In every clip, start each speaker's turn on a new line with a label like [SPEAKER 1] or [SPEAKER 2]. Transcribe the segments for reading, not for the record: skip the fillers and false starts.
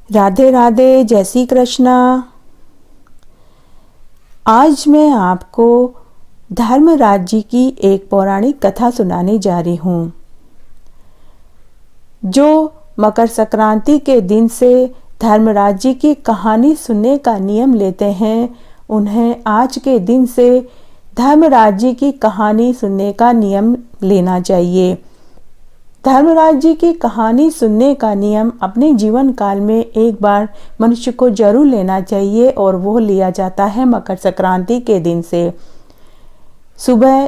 [SPEAKER 1] राधे राधे, जय श्री कृष्णा। आज मैं आपको धर्मराज जी की एक पौराणिक कथा सुनाने जा रही हूँ। जो मकर संक्रांति के दिन से धर्मराज जी की कहानी सुनने का नियम लेते हैं, उन्हें आज के दिन से धर्मराज जी की कहानी सुनने का नियम लेना चाहिए। धर्मराज जी की कहानी सुनने का नियम अपने जीवन काल में एक बार मनुष्य को जरूर लेना चाहिए और वो लिया जाता है मकर संक्रांति के दिन से। सुबह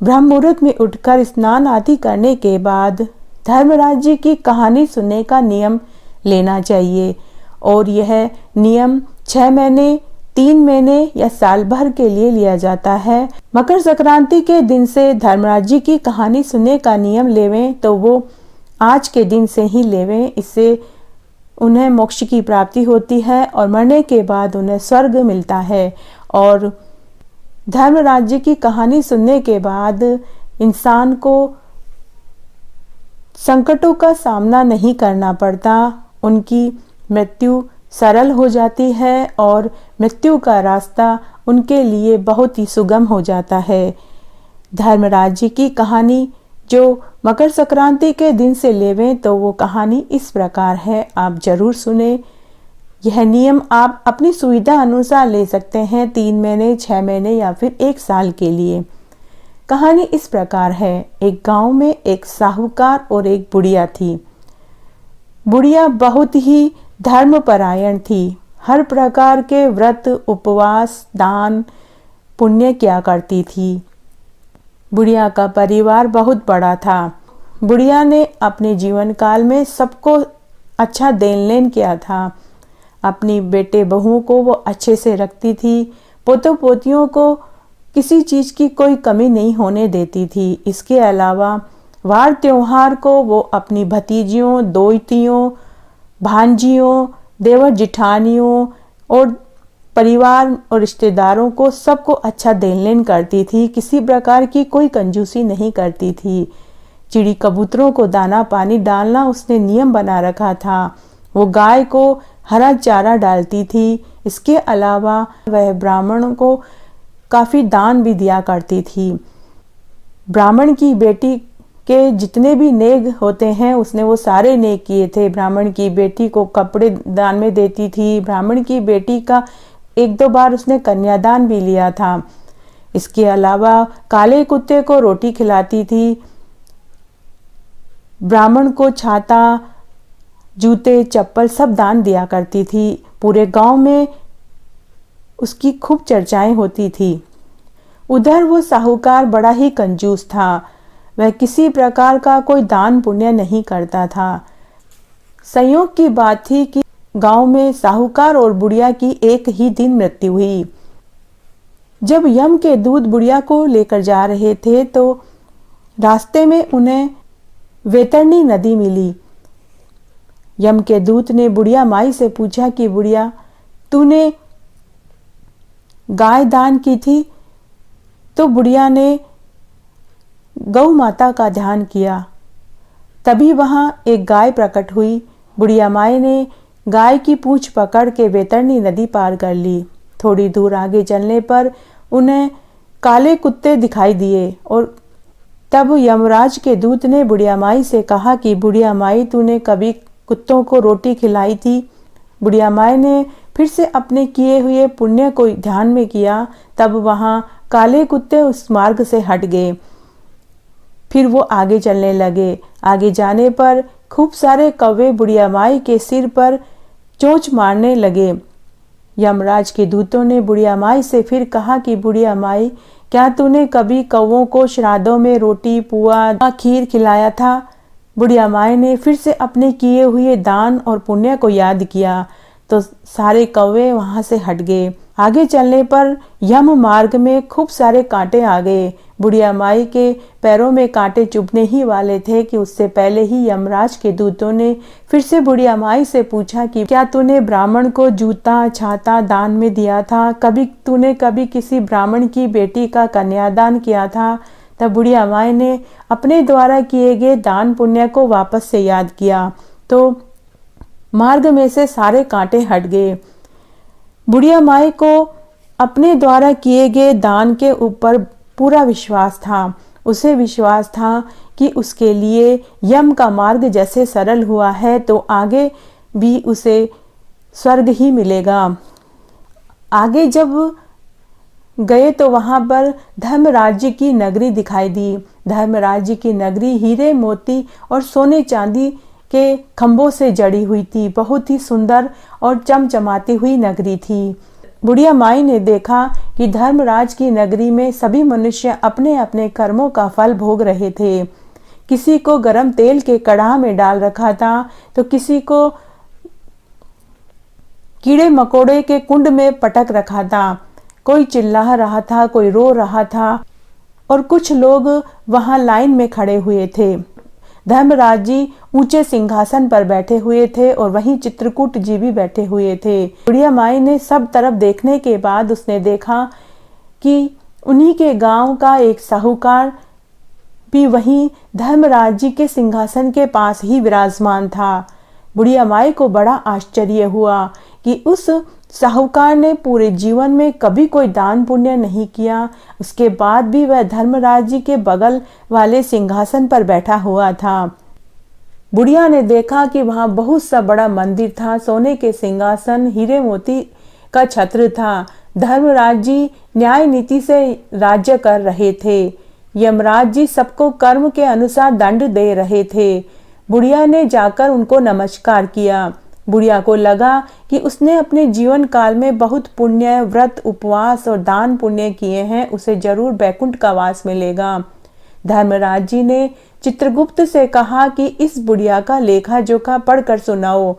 [SPEAKER 1] ब्रह्म मुहूर्त में उठकर स्नान आदि करने के बाद धर्मराज जी की कहानी सुनने का नियम लेना चाहिए और यह नियम 6 महीने, 3 महीने या साल भर के लिए लिया जाता है। मकर संक्रांति के दिन से धर्मराज जी की कहानी सुनने का नियम लेवें तो वो आज के दिन से ही लेवें। इससे उन्हें मोक्ष की प्राप्ति होती है और मरने के बाद उन्हें स्वर्ग मिलता है। और धर्मराज जी की कहानी सुनने के बाद इंसान को संकटों का सामना नहीं करना पड़ता, उनकी मृत्यु सरल हो जाती है और मृत्यु का रास्ता उनके लिए बहुत ही सुगम हो जाता है। धर्मराज जी की कहानी जो मकर संक्रांति के दिन से लेवें तो वो कहानी इस प्रकार है, आप जरूर सुने। यह नियम आप अपनी सुविधा अनुसार ले सकते हैं, 3 महीने, 6 महीने या फिर 1 साल के लिए। कहानी इस प्रकार है। एक गांव में एक साहूकार और एक बुढ़िया थी। बुढ़िया बहुत ही धर्मपरायण थी, हर प्रकार के व्रत, उपवास, दान, पुण्य किया करती थी। बुढ़िया का परिवार बहुत बड़ा था। बुढ़िया ने अपने जीवन काल में सबको अच्छा देन लेन किया था। अपनी बेटे बहुओं को वो अच्छे से रखती थी, पोतों पोतियों को किसी चीज की कोई कमी नहीं होने देती थी। इसके अलावा वार त्योहार को वो अपनी भतीजियों, दोहतियों, भांजियों, देवर जिठानियों और परिवार और रिश्तेदारों को सबको अच्छा देन लेन करती थी। किसी प्रकार की कोई कंजूसी नहीं करती थी। चिड़ी कबूतरों को दाना पानी डालना उसने नियम बना रखा था। वो गाय को हरा चारा डालती थी। इसके अलावा वह ब्राह्मणों को काफी दान भी दिया करती थी। ब्राह्मण की बेटी के जितने भी नेक होते हैं उसने वो सारे नेक किए थे। ब्राह्मण की बेटी को कपड़े दान में देती थी। ब्राह्मण की बेटी का 1-2 बार उसने कन्यादान भी लिया था। इसके अलावा काले कुत्ते को रोटी खिलाती थी। ब्राह्मण को छाता, जूते, चप्पल सब दान दिया करती थी। पूरे गांव में उसकी खूब चर्चाएं होती थी। उधर वो साहूकार बड़ा ही कंजूस था। वह किसी प्रकार का कोई दान पुण्य नहीं करता था। संयोग की बात थी कि गांव में साहूकार और बुढ़िया की एक ही दिन मृत्यु हुई। जब यम के दूत बुढ़िया को लेकर जा रहे थे तो रास्ते में उन्हें वैतरणी नदी मिली। यम के दूत ने बुढ़िया माई से पूछा कि बुढ़िया, तूने गाय दान की थी? तो बुढ़िया ने गौ माता का ध्यान किया। तभी वहां एक गाय प्रकट हुई। बुढ़िया माई ने गाय की पूंछ पकड़ के वैतरणी नदी पार कर ली। थोड़ी दूर आगे चलने पर उन्हें काले कुत्ते दिखाई दिए और तब यमराज के दूत ने बुढ़िया माई से कहा कि बुढ़िया माई, तूने कभी कुत्तों को रोटी खिलाई थी? बुढ़िया माई ने फिर से अपने किए हुए पुण्य को ध्यान में किया। तब वहां काले कुत्ते उस मार्ग से हट गए। फिर वो आगे चलने लगे। आगे जाने पर खूब सारे कौवे बुढ़िया माई के सिर पर चोंच मारने लगे। यमराज के दूतों ने बुढ़िया माई से फिर कहा कि बुढ़िया माई, क्या तूने कभी कौवों को श्राद्धों में रोटी, पुआ, खीर खिलाया था? बुढ़िया माई ने फिर से अपने किए हुए दान और पुण्य को याद किया तो सारे कौवे वहां से हट गए। आगे चलने पर यम मार्ग में खूब सारे कांटे आ गए। बुढ़िया माई के पैरों में कांटे चुभने ही वाले थे कि उससे पहले ही यमराज के दूतों ने फिर से बुढ़िया माई से पूछा कि क्या तूने ब्राह्मण को जूता, छाता दान में दिया था? तूने कभी किसी ब्राह्मण की बेटी का कन्यादान किया था? तब बुढ़िया माई ने अपने द्वारा किए गए दान पुण्य को वापस से याद किया तो मार्ग में से सारे कांटे हट गए। बुढ़िया माई को अपने द्वारा किए गए दान के ऊपर पूरा विश्वास था। उसे विश्वास था कि उसके लिए यम का मार्ग जैसे सरल हुआ है तो आगे भी उसे स्वर्ग ही मिलेगा। आगे जब गए तो वहां पर धर्मराज्य की नगरी दिखाई दी। धर्मराज्य की नगरी हीरे मोती और सोने चांदी के खंभों से जड़ी हुई थी। बहुत ही सुंदर और चमचमाती हुई नगरी थी। बुढ़िया माई ने देखा कि धर्मराज की नगरी में सभी मनुष्य अपने अपने कर्मों का फल भोग रहे थे। किसी को गरम तेल के कड़ाह में डाल रखा था तो किसी को कीड़े मकोड़े के कुंड में पटक रखा था। कोई चिल्ला रहा था, कोई रो रहा था और कुछ लोग वहां लाइन में खड़े हुए थे। धर्मराज जी ऊंचे सिंहासन पर बैठे हुए थे और वहीं चित्रकूट जी भी बैठे हुए थे। बुढ़िया माई ने सब तरफ देखने के बाद उसने देखा कि उन्हीं के गांव का एक साहूकार भी वहीं धर्मराज जी के सिंहासन के पास ही विराजमान था। बुढ़िया माई को बड़ा आश्चर्य हुआ कि उस साहूकार ने पूरे जीवन में कभी कोई दान पुण्य नहीं किया, उसके बाद भी वह धर्मराज जी के बगल वाले सिंहासन पर बैठा हुआ था। बुढ़िया ने देखा कि वहां बहुत सा बड़ा मंदिर था, सोने के सिंहासन, हीरे मोती का छत्र था। धर्मराज जी न्याय नीति से राज्य कर रहे थे। यमराज जी सबको कर्म के अनुसार दंड दे रहे थे। बुढ़िया ने जाकर उनको नमस्कार किया। बुढ़िया को लगा कि उसने अपने जीवन काल में बहुत पुण्य, व्रत, उपवास और दान पुण्य किए हैं, उसे जरूर बैकुंठ का वास मिलेगा। धर्मराज जी ने चित्रगुप्त से कहा कि इस बुढ़िया का लेखा जोखा पढ़कर सुनाओ।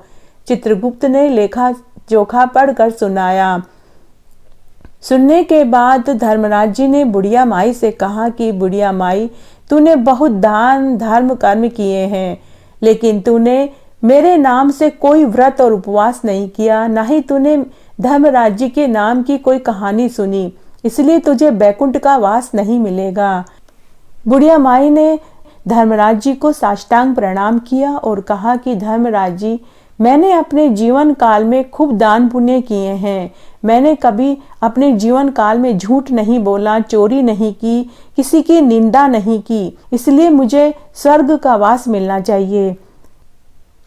[SPEAKER 1] चित्रगुप्त ने लेखा जोखा पढ़कर सुनाया। सुनने के बाद धर्मराज जी ने बुढ़िया माई से कहा कि बुढ़िया माई, तूने बहुत दान धर्म कर्म किए हैं, लेकिन तूने मेरे नाम से कोई व्रत और उपवास नहीं किया, ना ही तूने धर्मराज जी के नाम की कोई कहानी सुनी, इसलिए तुझे बैकुंठ का वास नहीं मिलेगा। बुढ़िया माई ने धर्मराज जी को साष्टांग प्रणाम किया और कहा कि धर्मराज जी, मैंने अपने जीवन काल में खूब दान पुण्य किए हैं। मैंने कभी अपने जीवन काल में झूठ नहीं बोला, चोरी नहीं की, किसी की निंदा नहीं की, इसलिए मुझे स्वर्ग का वास मिलना चाहिए।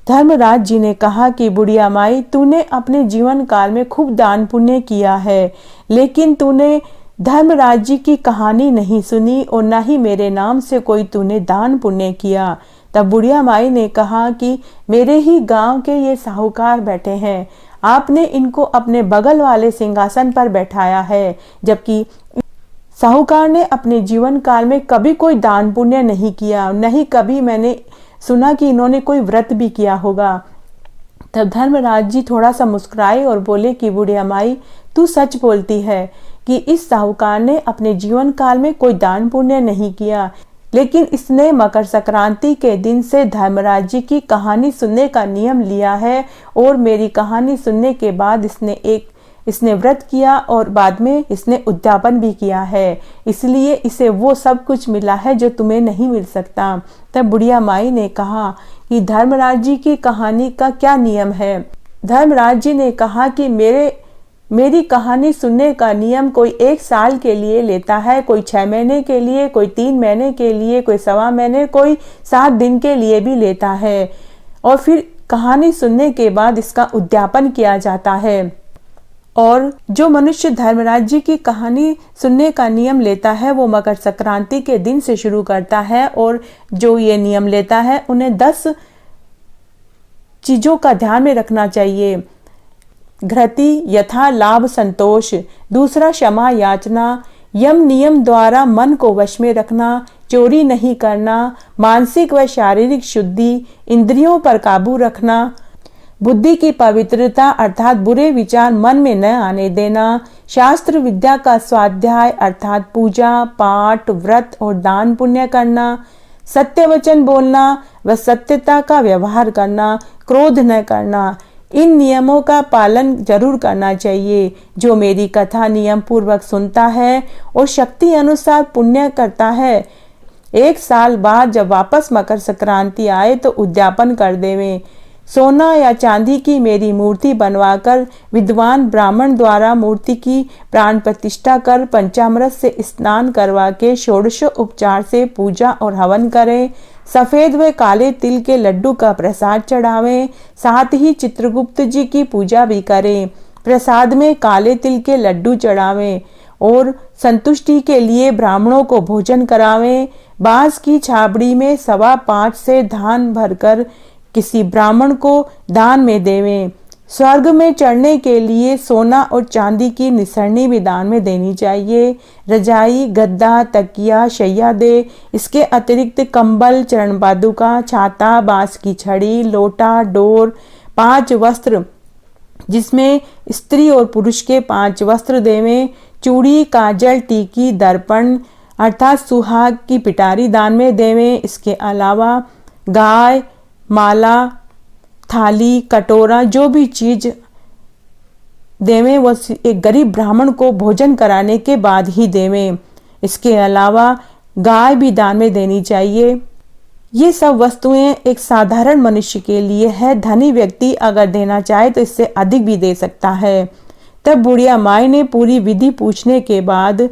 [SPEAKER 1] धर्मराज जी ने कहा कि बुढ़िया माई, तूने अपने जीवन काल में खूब दान पुण्य किया है, लेकिन तूने धर्मराज जी की कहानी नहीं सुनी और न ही मेरे नाम से कोई तूने दान पुण्य किया। तब बुढ़िया माई ने कहा कि मेरे ही गांव के ये साहूकार बैठे हैं, आपने इनको अपने बगल वाले सिंहासन पर बैठाया है, जबकि साहूकार ने अपने जीवन काल में कभी कोई दान पुण्य नहीं किया, नहीं कभी मैंने सुना कि इन्होंने कोई व्रत भी किया होगा। तब धर्मराज जी थोड़ा सा मुस्कुराए और बोले कि बुढ़िया माई, तू सच बोलती है कि इस साहूकार ने अपने जीवन काल में कोई दान पुण्य नहीं किया, लेकिन इसने मकर संक्रांति के दिन से धर्मराज जी की कहानी सुनने का नियम लिया है और मेरी कहानी सुनने के बाद इसने व्रत किया और बाद में इसने उद्यापन भी किया है, इसलिए इसे वो सब कुछ मिला है जो तुम्हें नहीं मिल सकता। तब बुढ़िया माई ने कहा कि धर्मराज जी की कहानी का क्या नियम है। धर्मराज जी ने कहा कि मेरी कहानी सुनने का नियम कोई 1 साल के लिए लेता है, कोई 6 महीने के लिए, कोई 3 महीने के लिए, कोई 1.25 महीने, कोई 7 दिन के लिए भी लेता है और फिर कहानी सुनने के बाद इसका उद्यापन किया जाता है। और जो मनुष्य धर्मराज जी की कहानी सुनने का नियम लेता है वो मकर संक्रांति के दिन से शुरू करता है और जो ये नियम लेता है उन्हें 10 चीजों का ध्यान में रखना चाहिए। घृति यथा लाभ संतोष, दूसरा क्षमा याचना, यम नियम द्वारा मन को वश में रखना, चोरी नहीं करना, मानसिक व शारीरिक शुद्धि, इंद्रियों पर काबू रखना, बुद्धि की पवित्रता अर्थात बुरे विचार मन में न आने देना, शास्त्र विद्या का स्वाध्याय अर्थात पूजा पाठ व्रत और दान पुण्य करना, सत्य वचन बोलना व सत्यता का व्यवहार करना, क्रोध न करना। इन नियमों का पालन जरूर करना चाहिए। जो मेरी कथा नियम पूर्वक सुनता है और शक्ति अनुसार पुण्य करता है, 1 साल बाद जब वापस मकर संक्रांति आए तो उद्यापन कर देवे। सोना या चांदी की मेरी मूर्ति बनवाकर विद्वान ब्राह्मण द्वारा मूर्ति की प्राण प्रतिष्ठा कर पंचामृत से स्नान करवा के षोडश उपचार से पूजा और हवन करें। सफेद व काले तिल के लड्डू का प्रसाद चढ़ावें। साथ ही चित्रगुप्त जी की पूजा भी करें। प्रसाद में काले तिल के लड्डू चढ़ावें और संतुष्टि के लिए ब्राह्मणों को भोजन करावें। बांस की छाबड़ी में 5.25 से धान भरकर किसी ब्राह्मण को दान में देवें। स्वर्ग में चढ़ने के लिए सोना और चांदी की निसरनी भी दान में देनी चाहिए। रजाई, गद्दा, तकिया, शैया दे। इसके अतिरिक्त कंबल, चरण पादुका, छाता, बांस की छड़ी, लोटा, डोर, 5 वस्त्र जिसमें स्त्री और पुरुष के 5 वस्त्र देवें। चूड़ी, काजल, टीकी, दर्पण अर्थात सुहाग की पिटारी दान में देवें। इसके अलावा गाय, माला, थाली, कटोरा जो भी चीज देवें वो एक गरीब ब्राह्मण को भोजन कराने के बाद ही देवें। इसके अलावा गाय भी दान में देनी चाहिए। ये सब वस्तुएं एक साधारण मनुष्य के लिए है। धनी व्यक्ति अगर देना चाहे तो इससे अधिक भी दे सकता है। तब बुढ़िया माई ने पूरी विधि पूछने के बाद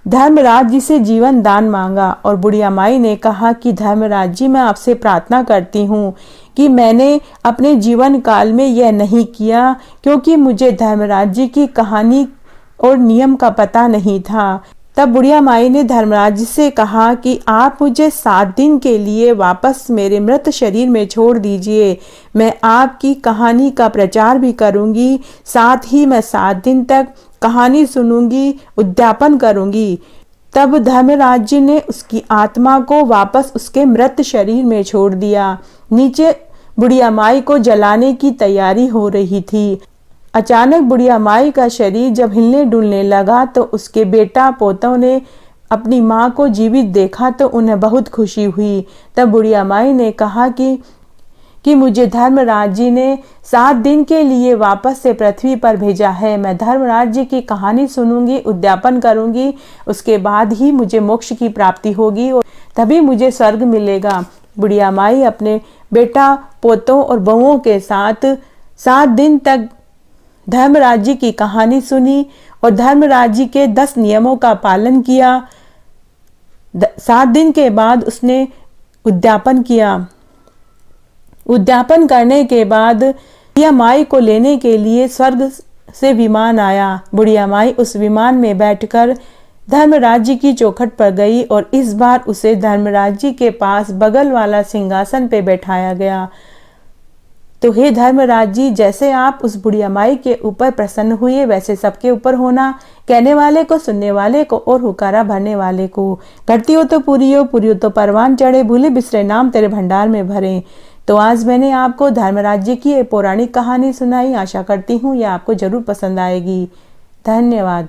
[SPEAKER 1] धर्मराज जी से जीवन दान मांगा और बुढ़िया माई ने कहा कि धर्मराज जी, मैं आपसे प्रार्थना करती हूँ कि मैंने अपने जीवन काल में यह नहीं किया क्योंकि मुझे धर्मराज जी की कहानी और नियम का पता नहीं था। तब बुढ़िया माई ने धर्मराज जी से कहा कि आप मुझे 7 दिन के लिए वापस मेरे मृत शरीर में छोड़ दीजिए। मैं आपकी कहानी का प्रचार भी करूंगी, साथ ही मैं 7 दिन तक कहानी सुनूंगी, उद्यापन करूंगी। तब धर्मराज जी ने उसकी आत्मा को वापस उसके मृत शरीर में छोड़ दिया। नीचे बुढ़िया माई को जलाने की तैयारी हो रही थी। अचानक बुढ़िया माई का शरीर जब हिलने डुलने लगा तो उसके बेटा पोतों ने अपनी माँ को जीवित देखा तो उन्हें बहुत खुशी हुई। तब बुढ़िया माई ने कहा कि मुझे धर्मराज जी ने 7 दिन के लिए वापस से पृथ्वी पर भेजा है। मैं धर्मराज जी की कहानी सुनूंगी, उद्यापन करूंगी, उसके बाद ही मुझे मोक्ष की प्राप्ति होगी और तभी मुझे स्वर्ग मिलेगा। बुढ़िया माई अपने बेटा पोतों और बहुओं के साथ 7 दिन तक धर्मराज जी की कहानी सुनी और धर्मराज जी के 10 नियमों का पालन किया। 7 दिन के बाद उसने उद्यापन किया। उद्यापन करने के बाद बुढ़िया माई को लेने के लिए स्वर्ग से विमान आया। बुढ़िया माई उस विमान में बैठकर धर्मराज जी की चौखट पर गई और इस बार उसे धर्मराज जी के पास बगल वाला सिंहासन पे बैठाया गया। तो हे धर्मराज जी, जैसे आप उस बुढ़िया माई के ऊपर प्रसन्न हुए वैसे सबके ऊपर होना। कहने वाले को, सुनने वाले को और हुकारा भरने वाले को। करती हो तो पूरी हो तो परवान चढ़े, भूले बिसरे नाम तेरे भंडार में भरे। तो आज मैंने आपको धर्मराज जी की एक पौराणिक कहानी सुनाई। आशा करती हूँ यह आपको जरूर पसंद आएगी। धन्यवाद।